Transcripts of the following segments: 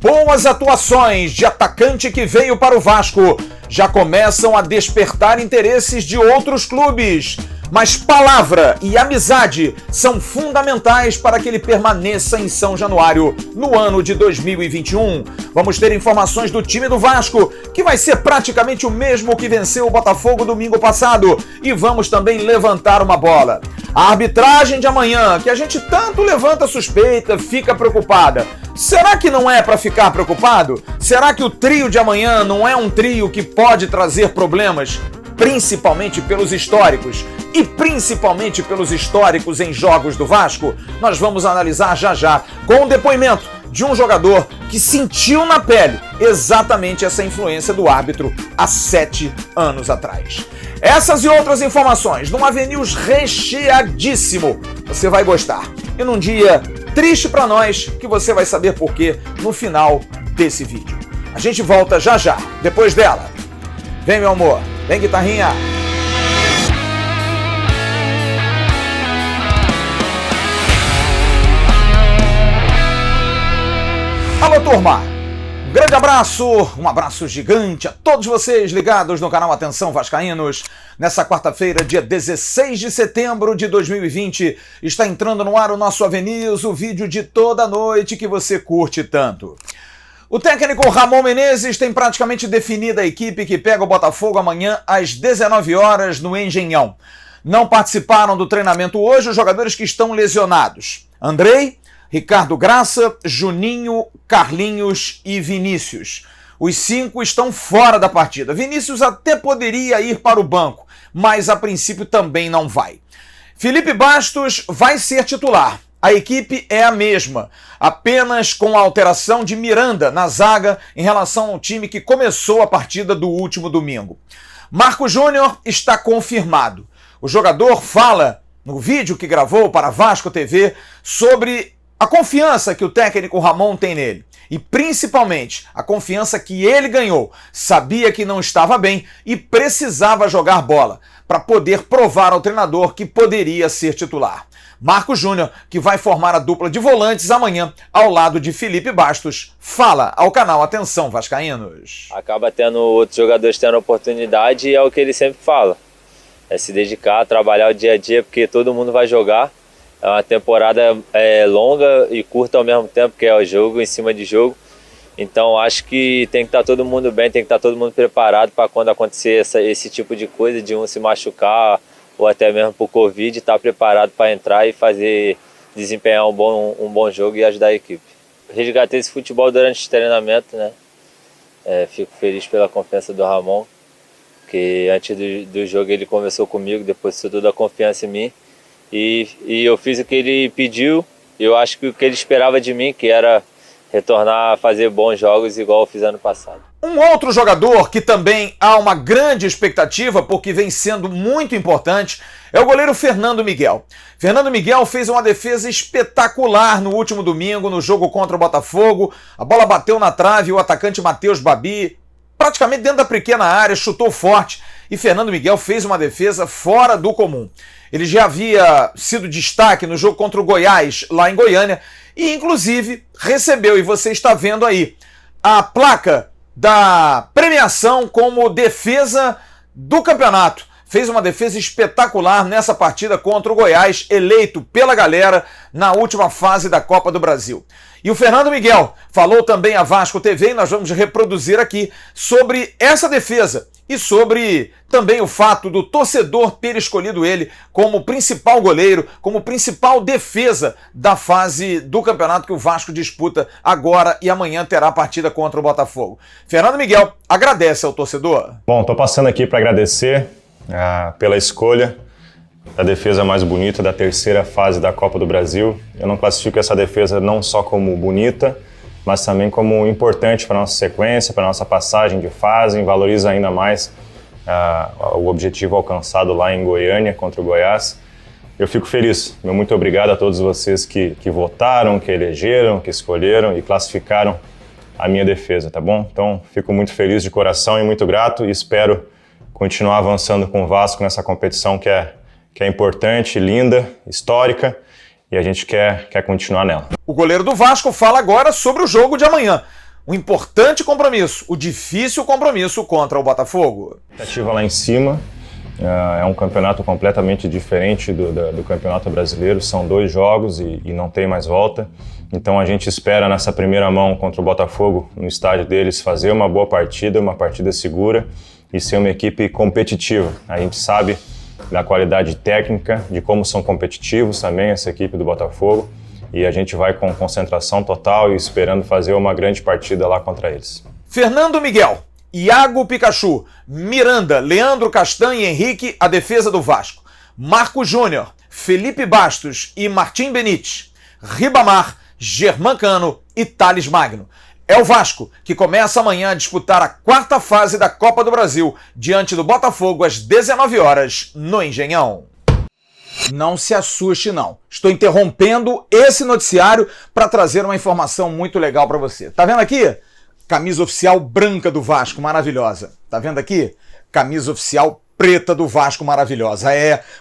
Boas atuações de atacante que veio para o Vasco já começam a despertar interesses de outros clubes. Mas palavra e amizade são fundamentais para que ele permaneça em São Januário no ano de 2021. Vamos ter informações do time do Vasco, que vai ser praticamente o mesmo que venceu o Botafogo domingo passado. E vamos também levantar uma bola. A arbitragem de amanhã, que a gente tanto levanta suspeita, fica preocupada. Será que não é para ficar preocupado? Será que o trio de amanhã não é um trio que pode trazer problemas? Principalmente pelos históricos. E principalmente pelos históricos em jogos do Vasco, nós vamos analisar já com o depoimento de um jogador que sentiu na pele exatamente essa influência do árbitro há 7 anos atrás. Essas e outras informações num AVNews recheadíssimo. Você vai gostar. E num dia triste para nós, que você vai saber por quê no final desse vídeo. A gente volta já, depois dela. Vem, meu amor. Vem, guitarrinha. Alô, turma! Um grande abraço, um abraço gigante a todos vocês ligados no canal Atenção Vascaínos. Nessa quarta-feira, dia 16 de setembro de 2020, está entrando no ar o nosso AVNews, o vídeo de toda noite que você curte tanto. O técnico Ramon Menezes tem praticamente definida a equipe que pega o Botafogo amanhã às 19 horas no Engenhão. Não participaram do treinamento hoje os jogadores que estão lesionados: Andrei, Ricardo Graça, Juninho, Carlinhos e Vinícius. Os 5 estão fora da partida. Vinícius até poderia ir para o banco, mas a princípio também não vai. Felipe Bastos vai ser titular. A equipe é a mesma, apenas com a alteração de Miranda na zaga em relação ao time que começou a partida do último domingo. Marco Júnior está confirmado. O jogador fala no vídeo que gravou para a Vasco TV sobre a confiança que o técnico Ramon tem nele. E principalmente a confiança que ele ganhou. Sabia que não estava bem e precisava jogar bola para poder provar ao treinador que poderia ser titular. Marco Júnior, que vai formar a dupla de volantes amanhã ao lado de Felipe Bastos, fala ao canal Atenção Vascaínos. Acaba tendo outros jogadores tendo oportunidade e é o que ele sempre fala. É se dedicar, trabalhar o dia a dia, porque todo mundo vai jogar. É uma temporada longa e curta ao mesmo tempo, que é o jogo em cima de jogo. Então acho que tem que estar todo mundo bem, tem que estar todo mundo preparado para quando acontecer esse tipo de coisa, de um se machucar ou até mesmo por Covid, estar preparado para entrar e desempenhar um bom jogo e ajudar a equipe. Resgatei esse futebol durante o treinamento, né? Fico feliz pela confiança do Ramon, que antes do jogo ele conversou comigo, depositou toda a confiança em mim. E eu fiz o que ele pediu. Eu acho que o que ele esperava de mim, que era retornar a fazer bons jogos igual eu fiz ano passado. Um outro jogador que também há uma grande expectativa, porque vem sendo muito importante, é o goleiro Fernando Miguel. Fernando Miguel fez uma defesa espetacular no último domingo, no jogo contra o Botafogo. A bola bateu na trave e o atacante Matheus Babi, praticamente dentro da pequena área, chutou forte. E Fernando Miguel fez uma defesa fora do comum. Ele já havia sido destaque no jogo contra o Goiás, lá em Goiânia, e inclusive recebeu, e você está vendo aí, a placa da premiação como defesa do campeonato. Fez uma defesa espetacular nessa partida contra o Goiás, eleito pela galera na última fase da Copa do Brasil. E o Fernando Miguel falou também à Vasco TV, e nós vamos reproduzir aqui, sobre essa defesa e sobre também o fato do torcedor ter escolhido ele como principal goleiro, como principal defesa da fase do campeonato que o Vasco disputa agora e amanhã terá a partida contra o Botafogo. Fernando Miguel agradece ao torcedor. Bom, tô passando aqui para agradecer pela escolha da defesa mais bonita da terceira fase da Copa do Brasil. Eu não classifico essa defesa não só como bonita, mas também como importante para a nossa sequência, para a nossa passagem de fase, valoriza ainda mais o objetivo alcançado lá em Goiânia contra o Goiás. Eu fico feliz. Meu muito obrigado a todos vocês que votaram, que elegeram, que escolheram e classificaram a minha defesa, tá bom? Então, fico muito feliz de coração e muito grato e espero continuar avançando com o Vasco nessa competição que é importante, linda, histórica, e a gente quer continuar nela. O goleiro do Vasco fala agora sobre o jogo de amanhã. um importante compromisso, o difícil compromisso contra o Botafogo. A expectativa lá em cima, é um campeonato completamente diferente do Campeonato Brasileiro, são 2 jogos e não tem mais volta. Então a gente espera nessa primeira mão contra o Botafogo, no estádio deles, fazer uma boa partida, uma partida segura e ser uma equipe competitiva. A gente sabe da qualidade técnica, de como são competitivos também essa equipe do Botafogo, e a gente vai com concentração total e esperando fazer uma grande partida lá contra eles. Fernando Miguel, Iago Pikachu, Miranda, Leandro Castan e Henrique, a defesa do Vasco. Marco Júnior, Felipe Bastos e Martim Benítez. Ribamar, Germancano e Thales Magno. É o Vasco que começa amanhã a disputar a 4ª fase da Copa do Brasil, diante do Botafogo às 19 horas no Engenhão. Não se assuste não, estou interrompendo esse noticiário para trazer uma informação muito legal para você. Tá vendo aqui? Camisa oficial branca do Vasco, maravilhosa. Tá vendo aqui? Camisa oficial preta do Vasco, maravilhosa.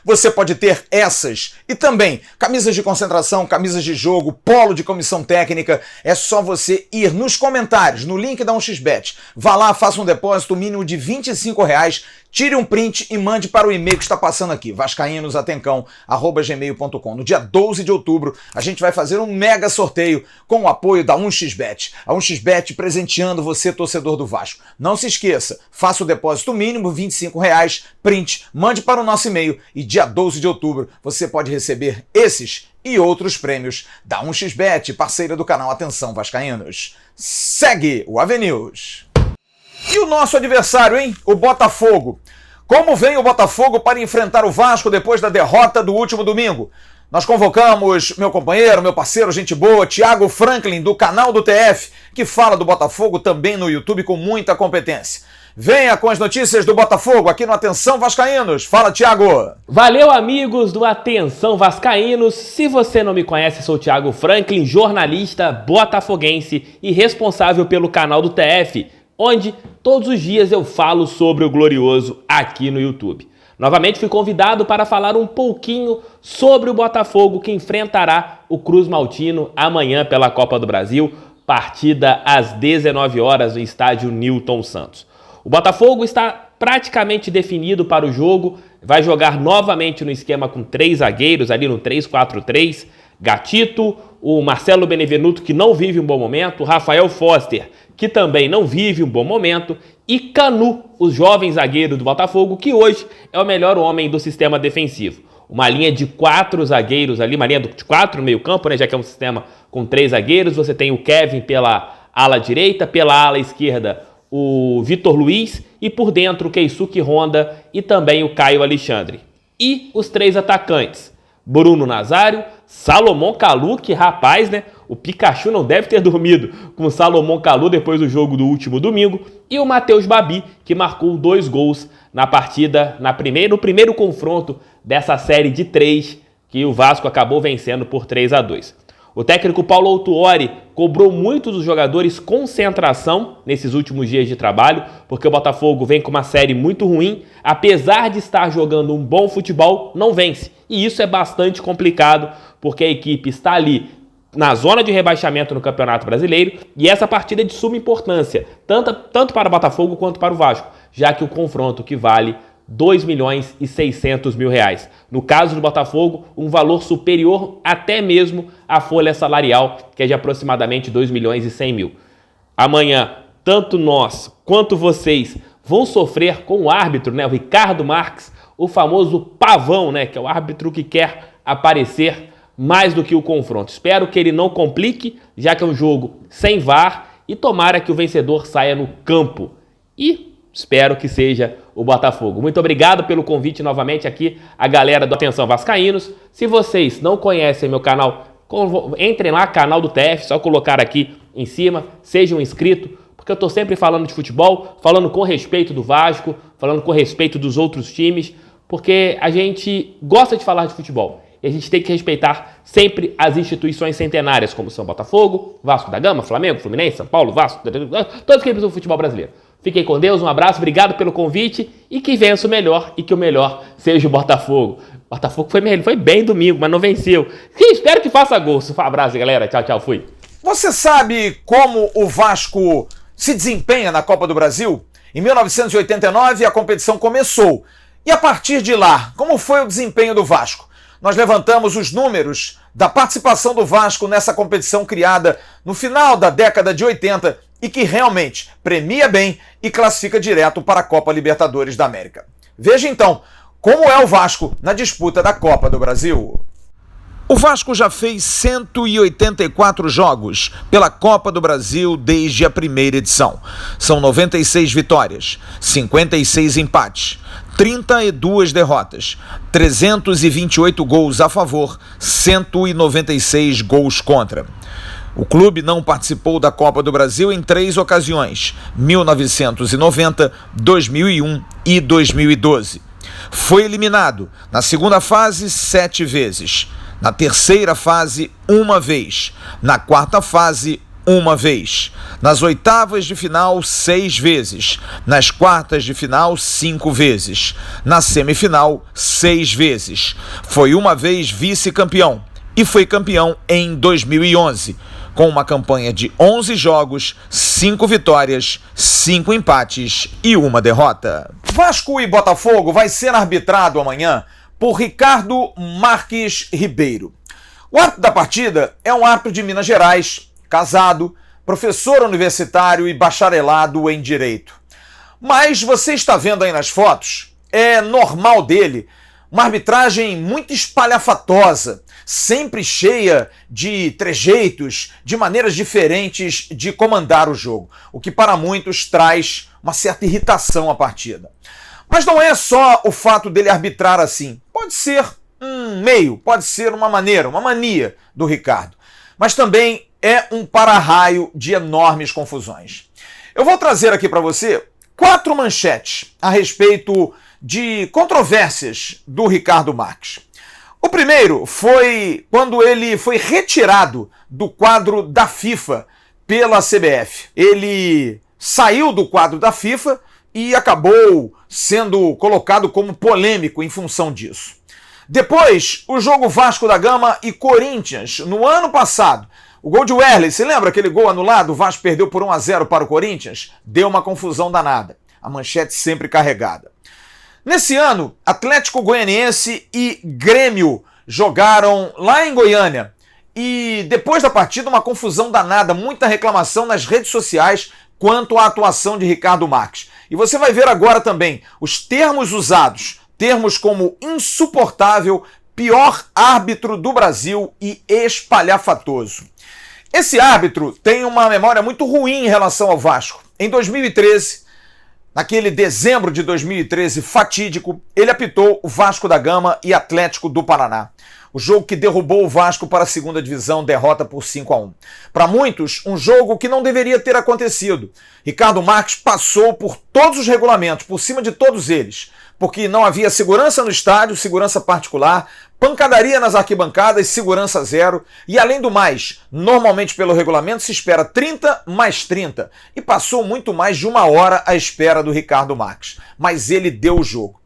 Você pode ter essas e também camisas de concentração, camisas de jogo, polo de comissão técnica. É só você ir nos comentários, no link da 1xBet. Vá lá, faça um depósito mínimo de R$25, tire um print e mande para o e-mail que está passando aqui, vascainosatencão@gmail.com. No dia 12 de outubro, a gente vai fazer um mega sorteio com o apoio da 1xBet. A 1xBet presenteando você, torcedor do Vasco. Não se esqueça, faça o depósito mínimo, R$25, print, mande para o nosso e-mail e dia 12 de outubro você pode receber esses e outros prêmios da 1xBet, parceira do canal Atenção Vascaínos. Segue o AVNews. E o nosso adversário, hein? O Botafogo. Como vem o Botafogo para enfrentar o Vasco depois da derrota do último domingo? Nós convocamos meu companheiro, meu parceiro, gente boa, Thiago Franklin, do canal do TF, que fala do Botafogo também no YouTube com muita competência. Venha com as notícias do Botafogo aqui no Atenção Vascaínos. Fala, Thiago! Valeu, amigos do Atenção Vascaínos. Se você não me conhece, sou o Thiago Franklin, jornalista botafoguense e responsável pelo canal do TF, onde todos os dias eu falo sobre o Glorioso aqui no YouTube. Novamente fui convidado para falar um pouquinho sobre o Botafogo que enfrentará o Cruz Maltino amanhã pela Copa do Brasil, partida às 19 horas no estádio Newton Santos. O Botafogo está praticamente definido para o jogo, vai jogar novamente no esquema com 3 zagueiros, ali no 3-4-3, Gatito, o Marcelo Benevenuto, que não vive um bom momento, o Rafael Foster, que também não vive um bom momento, e Canu, o jovem zagueiro do Botafogo, que hoje é o melhor homem do sistema defensivo. Uma linha de 4 zagueiros ali, uma linha de 4 no meio campo, né, já que é um sistema com 3 zagueiros. Você tem o Kevin pela ala direita, pela ala esquerda o Vitor Luiz e por dentro o Keisuke Honda e também o Caio Alexandre. E os 3 atacantes, Bruno Nazário, Salomão Kalou, que rapaz, né? O Pikachu não deve ter dormido com o Salomão Kalou depois do jogo do último domingo. E o Matheus Babi, que marcou 2 gols na partida, no primeiro confronto dessa série de 3, que o Vasco acabou vencendo por 3-2. O técnico Paulo Autuori cobrou muito dos jogadores concentração nesses últimos dias de trabalho, porque o Botafogo vem com uma série muito ruim, apesar de estar jogando um bom futebol, não vence. E isso é bastante complicado, porque a equipe está ali na zona de rebaixamento no Campeonato Brasileiro, e essa partida é de suma importância, tanto para o Botafogo quanto para o Vasco, já que o confronto que vale R$2.600.000. No caso do Botafogo, um valor superior até mesmo à folha salarial, que é de aproximadamente R$2.100.000. Amanhã, tanto nós quanto vocês vão sofrer com o árbitro, né, o Ricardo Marques, o famoso pavão, né, que é o árbitro que quer aparecer mais do que o confronto. Espero que ele não complique, já que é um jogo sem VAR, e tomara que o vencedor saia no campo. E espero que seja o Botafogo. Muito obrigado pelo convite novamente aqui, a galera do Atenção Vascaínos. Se vocês não conhecem meu canal, entrem lá, canal do TF, só colocar aqui em cima, seja um inscrito, porque eu estou sempre falando de futebol, falando com respeito do Vasco, falando com respeito dos outros times, porque a gente gosta de falar de futebol. E a gente tem que respeitar sempre as instituições centenárias, como são Botafogo, Vasco da Gama, Flamengo, Fluminense, São Paulo, Vasco, todos que representam o futebol brasileiro. Fiquem com Deus, um abraço, obrigado pelo convite e que vença o melhor e que o melhor seja o Botafogo. O Botafogo foi bem domingo, mas não venceu. E espero que faça gol. Um abraço, galera. Tchau, tchau, fui. Você sabe como o Vasco se desempenha na Copa do Brasil? Em 1989 a competição começou. E a partir de lá, como foi o desempenho do Vasco? Nós levantamos os números da participação do Vasco nessa competição criada no final da década de 80 e que realmente premia bem e classifica direto para a Copa Libertadores da América. Veja então como é o Vasco na disputa da Copa do Brasil. O Vasco já fez 184 jogos pela Copa do Brasil desde a primeira edição. São 96 vitórias, 56 empates, 32 derrotas, 328 gols a favor, 196 gols contra. O clube não participou da Copa do Brasil em 3 ocasiões, 1990, 2001 e 2012. Foi eliminado na segunda fase 7 vezes. Na terceira fase, 1 vez. Na quarta fase, 1 vez. Nas oitavas de final, 6 vezes. Nas quartas de final, 5 vezes. Na semifinal, 6 vezes. Foi 1 vez vice-campeão e foi campeão em 2011, com uma campanha de 11 jogos, 5 vitórias, 5 empates e 1 derrota. Vasco e Botafogo vai ser arbitrado amanhã por Ricardo Marques Ribeiro. O árbitro da partida é um árbitro de Minas Gerais, casado, professor universitário e bacharelado em Direito. Mas você está vendo aí nas fotos, é normal dele uma arbitragem muito espalhafatosa, sempre cheia de trejeitos, de maneiras diferentes de comandar o jogo, o que para muitos traz uma certa irritação à partida. Mas não é só o fato dele arbitrar assim. Pode ser um meio, pode ser uma maneira, uma mania do Ricardo. Mas também é um para-raio de enormes confusões. Eu vou trazer aqui para você 4 manchetes a respeito de controvérsias do Ricardo Marques. O primeiro foi quando ele foi retirado do quadro da FIFA pela CBF. Ele saiu do quadro da FIFA e acabou sendo colocado como polêmico em função disso. Depois, o jogo Vasco da Gama e Corinthians, no ano passado. O gol de Wesley, você lembra aquele gol anulado? O Vasco perdeu por 1-0 para o Corinthians? Deu uma confusão danada. A manchete sempre carregada. Nesse ano, Atlético Goianiense e Grêmio jogaram lá em Goiânia. E depois da partida, uma confusão danada, muita reclamação nas redes sociais quanto à atuação de Ricardo Marques. E você vai ver agora também os termos usados, termos como insuportável, pior árbitro do Brasil e espalhafatoso. Esse árbitro tem uma memória muito ruim em relação ao Vasco. Em 2013, naquele dezembro de 2013 fatídico, ele apitou o Vasco da Gama e Atlético do Paraná. O jogo que derrubou o Vasco para a segunda divisão, derrota por 5-1. Para muitos, um jogo que não deveria ter acontecido. Ricardo Marques passou por todos os regulamentos, por cima de todos eles, porque não havia segurança no estádio, segurança particular, pancadaria nas arquibancadas, segurança zero, e além do mais, normalmente pelo regulamento se espera 30 mais 30, e passou muito mais de 1 hora à espera do Ricardo Marques, mas ele deu o jogo.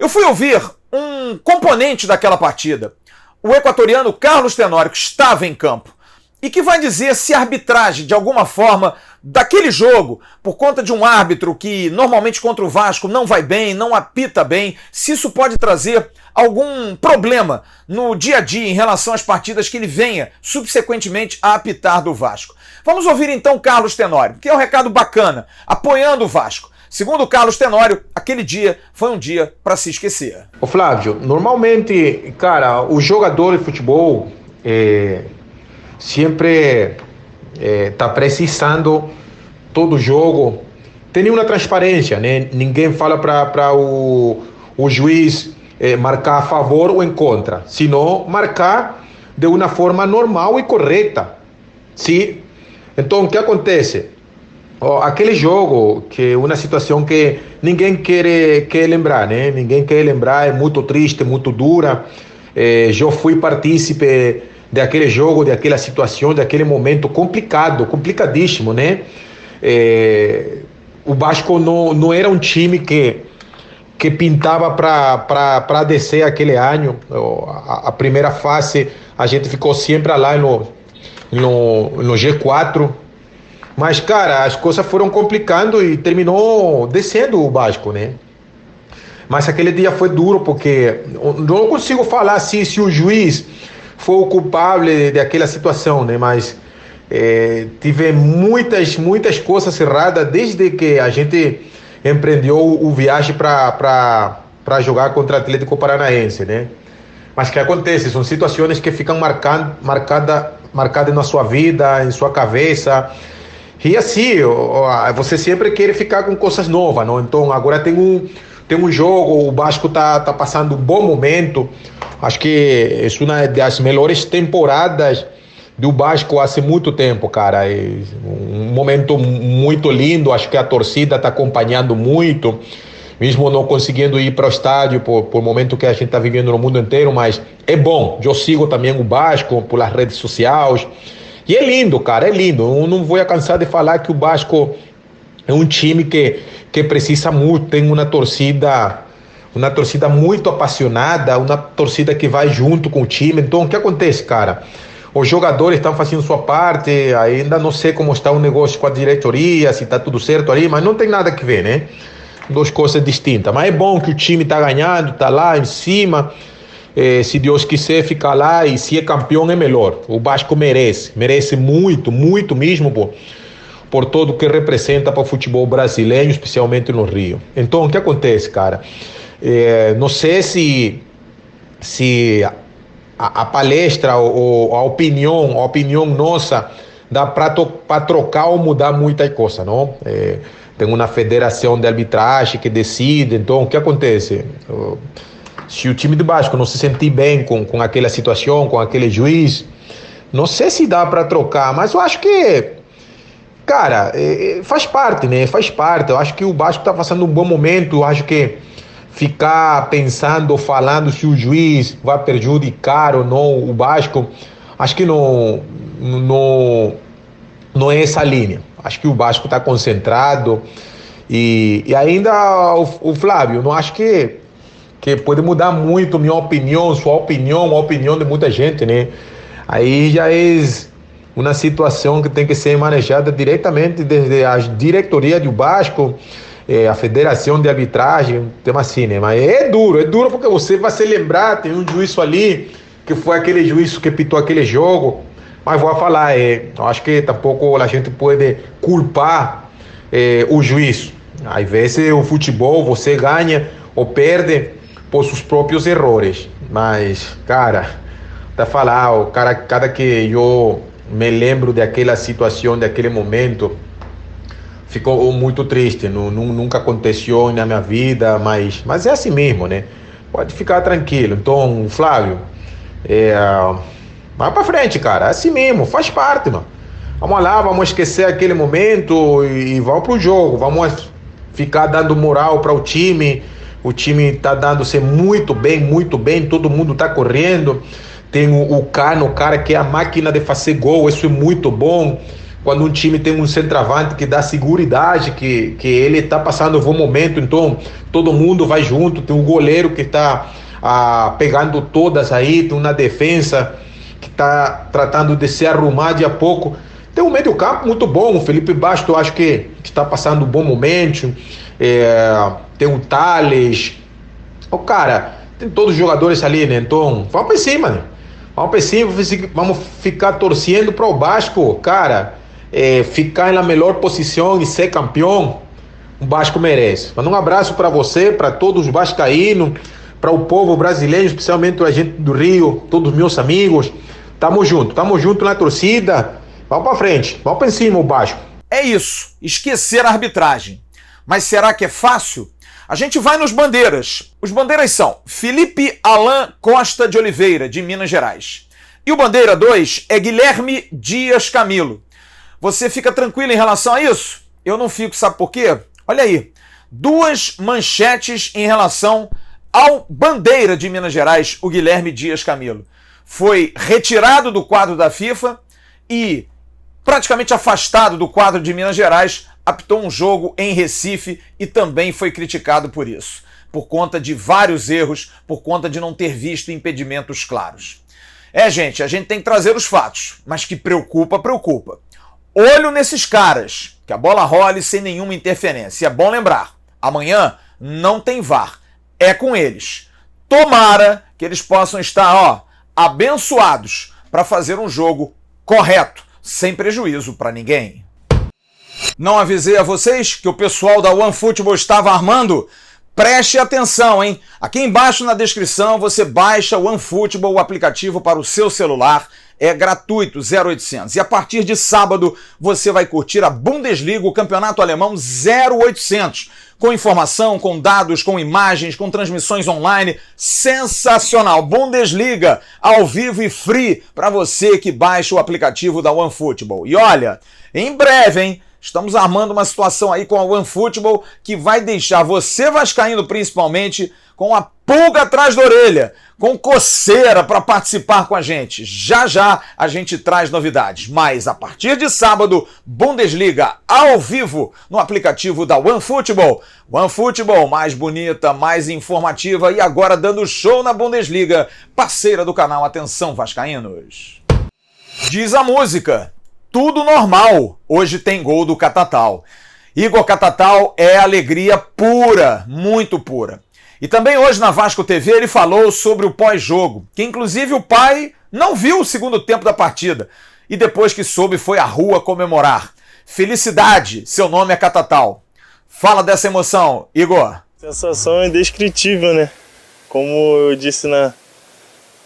Eu fui ouvir um componente daquela partida, o equatoriano Carlos Tenório, que estava em campo, e que vai dizer se a arbitragem, de alguma forma, daquele jogo, por conta de um árbitro que normalmente contra o Vasco não vai bem, não apita bem, se isso pode trazer algum problema no dia a dia em relação às partidas que ele venha subsequentemente a apitar do Vasco. Vamos ouvir então Carlos Tenório, que é um recado bacana, apoiando o Vasco. Segundo o Carlos Tenório, aquele dia foi um dia para se esquecer. Ô Flávio, normalmente, cara, o jogador de futebol sempre está precisando todo jogo. Tem uma transparência, né? Ninguém fala para o juiz marcar a favor ou em contra, senão marcar de uma forma normal e correta. Sim? Então, o que acontece? Aquele jogo, que é uma situação que ninguém quer lembrar, né? Ninguém quer lembrar, é muito triste, muito dura. Eu fui partícipe daquele jogo, daquela situação, daquele momento complicado, complicadíssimo, né? O Vasco não era um time que pintava para descer aquele ano. A primeira fase, a gente ficou sempre lá no G4. Mas, cara, as coisas foram complicando e terminou descendo o Vasco, né? Mas aquele dia foi duro, porque não consigo falar assim, se o juiz foi o culpável daquela situação, né? Mas tive muitas coisas erradas desde que a gente empreendeu o viagem para jogar contra o Atlético Paranaense, né? Mas o que acontece? São situações que ficam marcadas na sua vida, em sua cabeça. E assim, você sempre quer ficar com coisas novas, não? Então agora tem um jogo, o Vasco tá passando um bom momento. Acho que é uma das melhores temporadas do Vasco há muito tempo, cara. É um momento muito lindo, acho que a torcida está acompanhando muito, mesmo não conseguindo ir para o estádio por momento que a gente está vivendo no mundo inteiro, mas é bom. Eu sigo também o Vasco pelas redes sociais. E é lindo, cara, é lindo. Eu não vou cansar de falar que o Vasco é um time que precisa muito, tem uma torcida muito apaixonada, uma torcida que vai junto com o time. Então, o que acontece, cara? Os jogadores estão fazendo sua parte, ainda não sei como está o negócio com a diretoria, se está tudo certo ali, mas não tem nada que ver, né? Duas coisas distintas. Mas é bom que o time está ganhando, está lá em cima. Se Deus quiser ficar lá e se é campeão é melhor. O Vasco merece muito mesmo por tudo que representa para o futebol brasileiro, especialmente no Rio. Então, o que acontece, cara? Não sei se a palestra ou a opinião nossa dá para trocar ou mudar muita coisa, não? Tem uma federação de arbitragem que decide. Então, o que acontece? Se o time do Vasco não se sentir bem com aquela situação, com aquele juiz, não sei se dá para trocar, mas eu acho que, cara, faz parte, né? Faz parte. Eu acho que o Vasco está passando um bom momento. Eu acho que ficar pensando, falando se o juiz vai prejudicar ou não o Vasco, acho que não é essa linha. Acho que o Vasco está concentrado e ainda o Flávio, não acho que pode mudar muito minha opinião, sua opinião, a opinião de muita gente, né? Aí já é uma situação que tem que ser manejada diretamente desde a diretoria do Vasco, a federação de arbitragem, tem assim, né? Mas é duro porque você vai se lembrar, tem um juiz ali, que foi aquele juiz que pitou aquele jogo, mas vou falar, eu acho que tampouco a gente pode culpar o juiz. Às vezes o futebol, você ganha ou perde por seus próprios erros, mas, cara, tá falar, cada que eu me lembro daquela situação, daquele momento, ficou muito triste. Nunca aconteceu na minha vida, mas é assim mesmo, né? Pode ficar tranquilo. Então, Flávio, vai pra frente, cara, é assim mesmo, faz parte, mano. Vamos lá, vamos esquecer aquele momento e vamos pro jogo, vamos ficar dando moral para o time. O time está dando-se muito bem, todo mundo está correndo. Tem o cara que é a máquina de fazer gol, isso é muito bom. Quando um time tem um centroavante que dá seguridade, que ele está passando um bom momento, então todo mundo vai junto. Tem o goleiro que está pegando todas aí, tem uma defesa que está tratando de se arrumar de a pouco. Tem um meio campo muito bom, o Felipe Basto, acho que está passando um bom momento. Tem o Thales, cara, tem todos os jogadores ali, né? Então, vamos para cima, né? Vamos para cima, vamos ficar torcendo para o Vasco, cara, ficar na melhor posição e ser campeão. O Vasco merece. Manda um abraço para você, para todos os vascaínos, para o povo brasileiro, especialmente a gente do Rio, todos os meus amigos. Tamo junto na torcida. Vamos para frente, vamos para cima o Vasco. É isso, esquecer a arbitragem. Mas será que é fácil? A gente vai nos bandeiras. Os bandeiras são Felipe Alan Costa de Oliveira, de Minas Gerais. E o bandeira 2 é Guilherme Dias Camilo. Você fica tranquilo em relação a isso? Eu não fico, sabe por quê? Olha aí, 2 manchetes em relação ao bandeira de Minas Gerais, o Guilherme Dias Camilo. Foi retirado do quadro da FIFA e praticamente afastado do quadro de Minas Gerais, apitou um jogo em Recife e também foi criticado por isso, por conta de vários erros, por conta de não ter visto impedimentos claros. Gente, a gente tem que trazer os fatos, mas que preocupa, preocupa. Olho nesses caras, que a bola role sem nenhuma interferência. É bom lembrar, amanhã não tem VAR, é com eles. Tomara que eles possam estar, abençoados para fazer um jogo correto, sem prejuízo para ninguém. Não avisei a vocês que o pessoal da OneFootball estava armando? Preste atenção, hein? Aqui embaixo na descrição você baixa o OneFootball, o aplicativo para o seu celular. É gratuito, 0800. E a partir de sábado você vai curtir a Bundesliga, o campeonato alemão 0800. Com informação, com dados, com imagens, com transmissões online. Sensacional! Bundesliga ao vivo e free para você que baixa o aplicativo da OneFootball. E olha, em breve, hein? Estamos armando uma situação aí com a OneFootball que vai deixar você vascaíno principalmente com a pulga atrás da orelha, com coceira para participar com a gente. Já já a gente traz novidades, mas a partir de sábado, Bundesliga ao vivo no aplicativo da OneFootball. OneFootball, mais bonita, mais informativa e agora dando show na Bundesliga, parceira do canal Atenção Vascaínos. Diz a música, tudo normal, hoje tem gol do Catatal. Igor Catatal é alegria pura, muito pura. E também hoje na Vasco TV ele falou sobre o pós-jogo, que inclusive o pai não viu o segundo tempo da partida e depois que soube foi à rua comemorar. Felicidade, seu nome é Catatal. Fala dessa emoção, Igor. Sensação indescritível, né? Como eu disse lá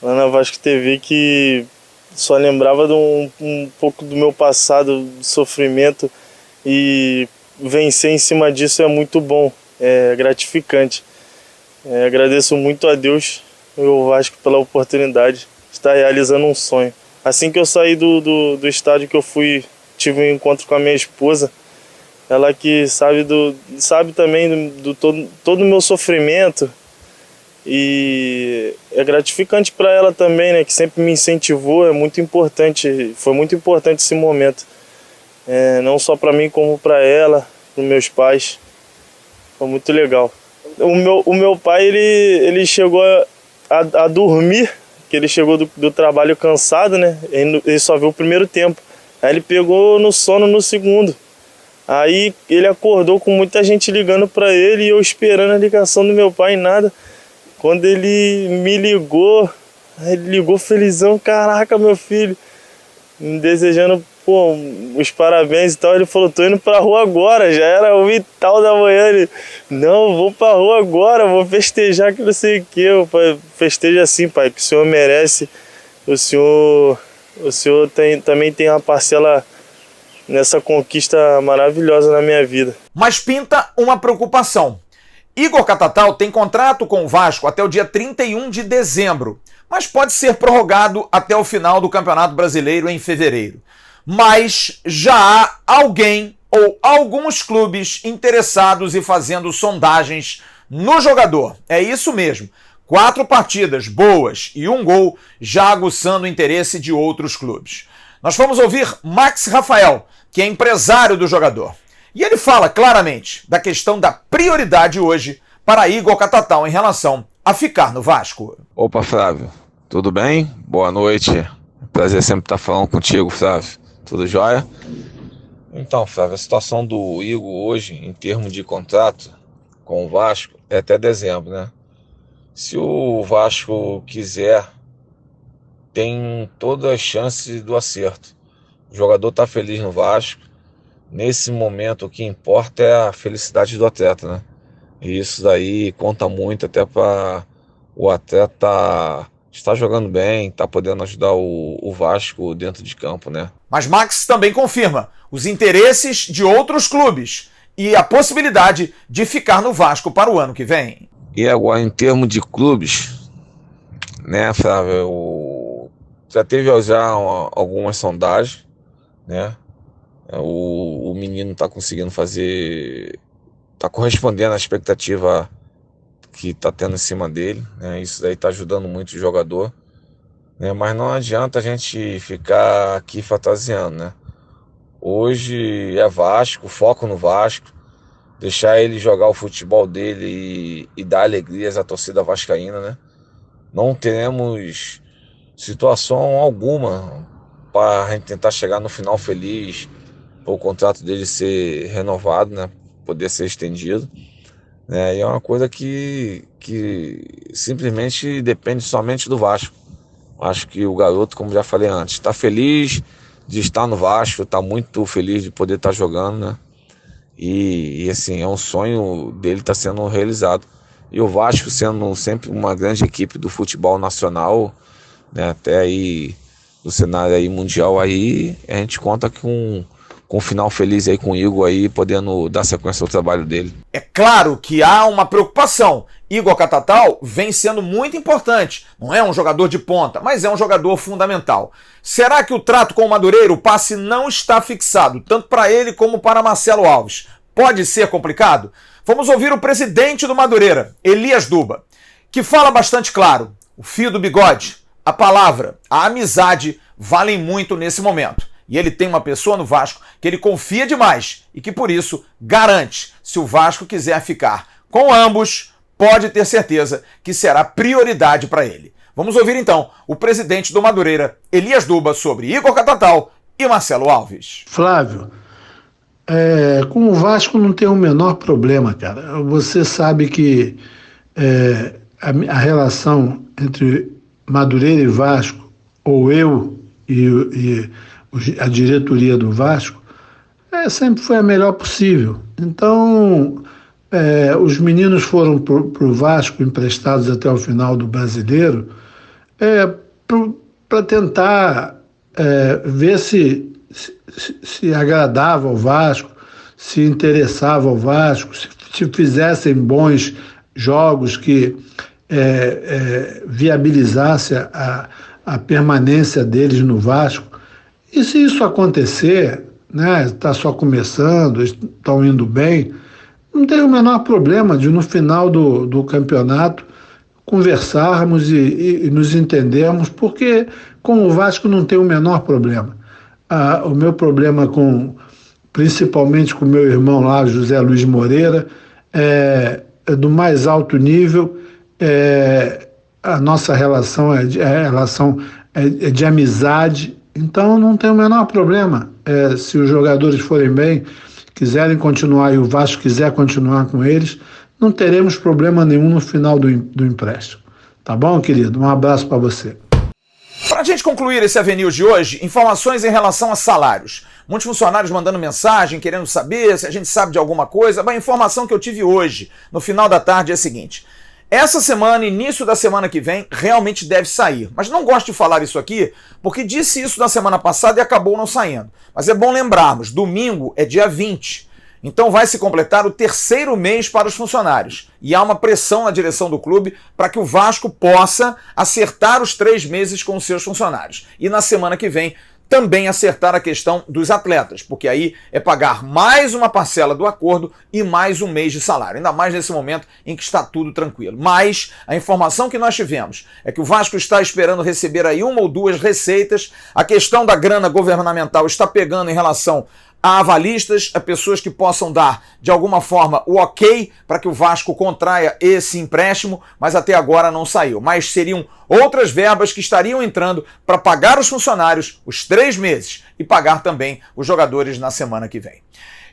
na Vasco TV que só lembrava de um pouco do meu passado, de sofrimento, e vencer em cima disso é muito bom, é gratificante. Agradeço muito a Deus e ao Vasco pela oportunidade de estar realizando um sonho. Assim que eu saí do estádio que eu fui, tive um encontro com a minha esposa, ela que sabe também do todo o meu sofrimento, e é gratificante para ela também, né, que sempre me incentivou. É muito importante, foi muito importante esse momento, não só para mim como para ela, para os meus pais. Foi muito legal. O meu pai ele chegou a dormir, que ele chegou do trabalho cansado, né? Ele só viu o primeiro tempo. Aí ele pegou no sono no segundo. Aí ele acordou com muita gente ligando para ele e eu esperando a ligação do meu pai e nada. Quando ele me ligou, ele ligou felizão, caraca, meu filho, me desejando os parabéns e tal. Ele falou, tô indo pra rua agora, já era 1h da manhã. Ele, não, vou pra rua agora, vou festejar que não sei o que. Eu, pai, festeja assim, pai, que o senhor merece. O senhor também tem uma parcela nessa conquista maravilhosa na minha vida. Mas pinta uma preocupação. Igor Catatal tem contrato com o Vasco até o dia 31 de dezembro, mas pode ser prorrogado até o final do Campeonato Brasileiro em fevereiro. Mas já há alguém ou alguns clubes interessados e fazendo sondagens no jogador. É isso mesmo. 4 partidas boas e 1 gol já aguçando o interesse de outros clubes. Nós vamos ouvir Max Rafael, que é empresário do jogador. E ele fala claramente da questão da prioridade hoje para Igor Catatal em relação a ficar no Vasco. Opa, Flávio, tudo bem? Boa noite. Prazer sempre estar falando contigo, Flávio. Tudo jóia? Então, Flávio, a situação do Igor hoje, em termos de contrato com o Vasco, é até dezembro, né? Se o Vasco quiser, tem todas as chances do acerto. O jogador está feliz no Vasco. Nesse momento, o que importa é a felicidade do atleta, né? E isso daí conta muito até para o atleta estar jogando bem, estar podendo ajudar o Vasco dentro de campo, né? Mas Max também confirma os interesses de outros clubes e a possibilidade de ficar no Vasco para o ano que vem. E agora, em termos de clubes, né, Flávio, já teve algumas sondagens, né? O menino está conseguindo fazer, está correspondendo à expectativa que está tendo em cima dele, né? Isso daí está ajudando muito o jogador, né? Mas não adianta a gente ficar aqui fantasiando, né? Hoje é Vasco, foco no Vasco, deixar ele jogar o futebol dele e dar alegrias à torcida vascaína, né? Não teremos situação alguma para a gente tentar chegar no final feliz, o contrato dele ser renovado, né? Poder ser estendido. E é uma coisa que simplesmente depende somente do Vasco. Acho que o garoto, como já falei antes, está feliz de estar no Vasco, está muito feliz de poder estar jogando, né? E assim, é um sonho dele estar sendo realizado. E o Vasco sendo sempre uma grande equipe do futebol nacional, né? Até aí do cenário aí mundial, aí a gente conta com um final feliz aí com o Igor aí, podendo dar sequência ao trabalho dele. É claro que há uma preocupação. Igor Catatal vem sendo muito importante. Não é um jogador de ponta, mas é um jogador fundamental. Será que o trato com o Madureira, o passe não está fixado, tanto para ele como para Marcelo Alves? Pode ser complicado? Vamos ouvir o presidente do Madureira, Elias Duba, que fala bastante claro. O fio do bigode, a palavra, a amizade valem muito nesse momento. E ele tem uma pessoa no Vasco que ele confia demais e que, por isso, garante, se o Vasco quiser ficar com ambos, pode ter certeza que será prioridade para ele. Vamos ouvir, então, o presidente do Madureira, Elias Duba, sobre Igor Catatal e Marcelo Alves. Flávio, com o Vasco não tem o menor problema, cara. Você sabe que a relação entre Madureira e Vasco, ou eu e a diretoria do Vasco, sempre foi a melhor possível. Então, os meninos foram para o Vasco emprestados até o final do Brasileiro para tentar ver se agradava ao Vasco, se interessava ao Vasco, se fizessem bons jogos que viabilizasse a permanência deles no Vasco. E se isso acontecer, né, está só começando, estão indo bem, não tem o menor problema de no final do campeonato conversarmos e nos entendermos, porque com o Vasco não tem o menor problema. O meu problema principalmente com o meu irmão lá, José Luiz Moreira, é do mais alto nível. A nossa relação é de amizade. Então não tem o menor problema. Se os jogadores forem bem, quiserem continuar e o Vasco quiser continuar com eles, não teremos problema nenhum no final do empréstimo. Tá bom, querido? Um abraço para você. Para a gente concluir esse Avenil de hoje, informações em relação a salários. Muitos funcionários mandando mensagem, querendo saber se a gente sabe de alguma coisa. A informação que eu tive hoje, no final da tarde, é a seguinte. Essa semana, início da semana que vem, realmente deve sair. Mas não gosto de falar isso aqui, porque disse isso na semana passada e acabou não saindo. Mas é bom lembrarmos, domingo é dia 20. Então vai se completar o 3º mês para os funcionários. E há uma pressão na direção do clube para que o Vasco possa acertar os 3 meses com os seus funcionários. E na semana que vem também acertar a questão dos atletas, porque aí é pagar mais uma parcela do acordo e mais um mês de salário, ainda mais nesse momento em que está tudo tranquilo. Mas a informação que nós tivemos é que o Vasco está esperando receber aí 1 ou 2 receitas, a questão da grana governamental está pegando em relação a avalistas, a pessoas que possam dar, de alguma forma, o ok para que o Vasco contraia esse empréstimo, mas até agora não saiu. Mas seriam outras verbas que estariam entrando para pagar os funcionários os 3 meses e pagar também os jogadores na semana que vem.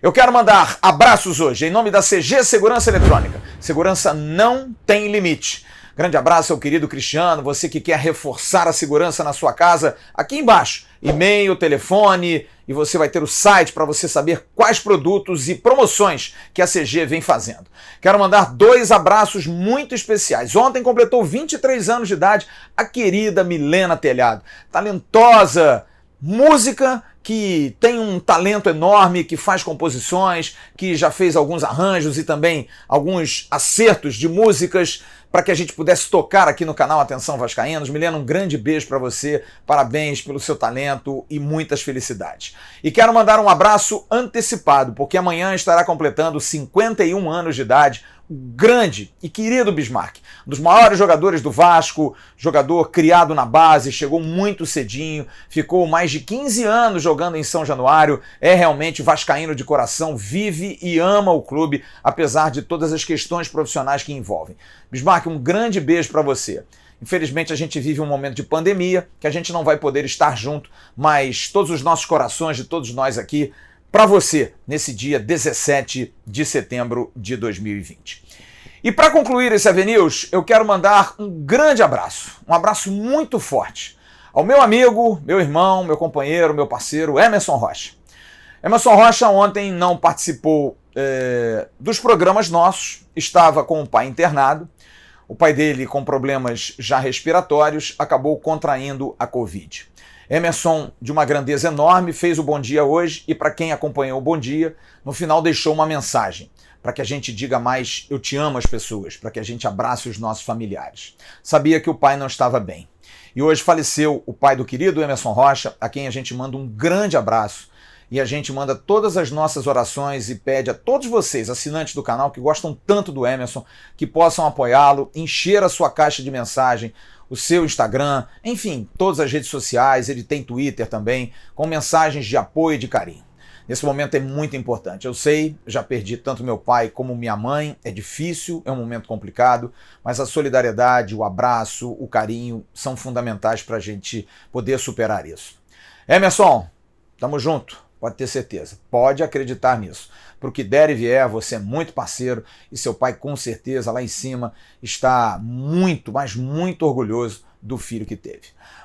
Eu quero mandar abraços hoje em nome da CG Segurança Eletrônica. Segurança não tem limite. Grande abraço ao querido Cristiano, você que quer reforçar a segurança na sua casa, aqui embaixo, e-mail, telefone, e você vai ter o site para você saber quais produtos e promoções que a CG vem fazendo. Quero mandar 2 abraços muito especiais. Ontem completou 23 anos de idade a querida Milena Telhado, talentosa música, que tem um talento enorme, que faz composições, que já fez alguns arranjos e também alguns acertos de músicas para que a gente pudesse tocar aqui no canal Atenção Vascaínos. Milena, um grande beijo para você, parabéns pelo seu talento e muitas felicidades. E quero mandar um abraço antecipado, porque amanhã estará completando 51 anos de idade o grande e querido Bismarck, um dos maiores jogadores do Vasco, jogador criado na base, chegou muito cedinho, ficou mais de 15 anos jogando em São Januário, é realmente vascaíno de coração, vive e ama o clube, apesar de todas as questões profissionais que envolvem. Bismarck, um grande beijo para você. Infelizmente a gente vive um momento de pandemia, que a gente não vai poder estar junto, mas todos os nossos corações de todos nós aqui, para você, nesse dia 17 de setembro de 2020. E para concluir esse AVNews, eu quero mandar um grande abraço, um abraço muito forte, ao meu amigo, meu irmão, meu companheiro, meu parceiro, Emerson Rocha. Emerson Rocha ontem não participou dos programas nossos, estava com o pai internado. O pai dele, com problemas já respiratórios, acabou contraindo a Covid. Emerson, de uma grandeza enorme, fez o Bom Dia hoje e para quem acompanhou o Bom Dia, no final deixou uma mensagem para que a gente diga mais eu te amo às pessoas, para que a gente abrace os nossos familiares. Sabia que o pai não estava bem. E hoje faleceu o pai do querido Emerson Rocha, a quem a gente manda um grande abraço. E a gente manda todas as nossas orações e pede a todos vocês, assinantes do canal, que gostam tanto do Emerson, que possam apoiá-lo, encher a sua caixa de mensagem, o seu Instagram, enfim, todas as redes sociais, ele tem Twitter também, com mensagens de apoio e de carinho. Nesse momento é muito importante. Eu sei, já perdi tanto meu pai como minha mãe, é difícil, é um momento complicado, mas a solidariedade, o abraço, o carinho são fundamentais para a gente poder superar isso. Emerson, tamo junto. Pode ter certeza, pode acreditar nisso. Para o que der e vier, você é muito parceiro e seu pai com certeza lá em cima está muito, mas muito orgulhoso do filho que teve.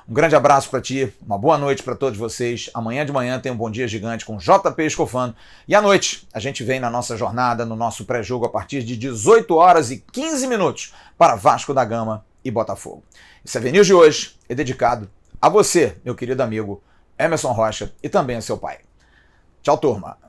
Um grande abraço para ti, uma boa noite para todos vocês. Amanhã de manhã tem um Bom Dia Gigante com JP Escofano e à noite a gente vem na nossa jornada, no nosso pré-jogo a partir de 18h15 para Vasco da Gama e Botafogo. Esse AVNews de hoje é dedicado a você, meu querido amigo Emerson Rocha, e também a seu pai. Tchau, turma.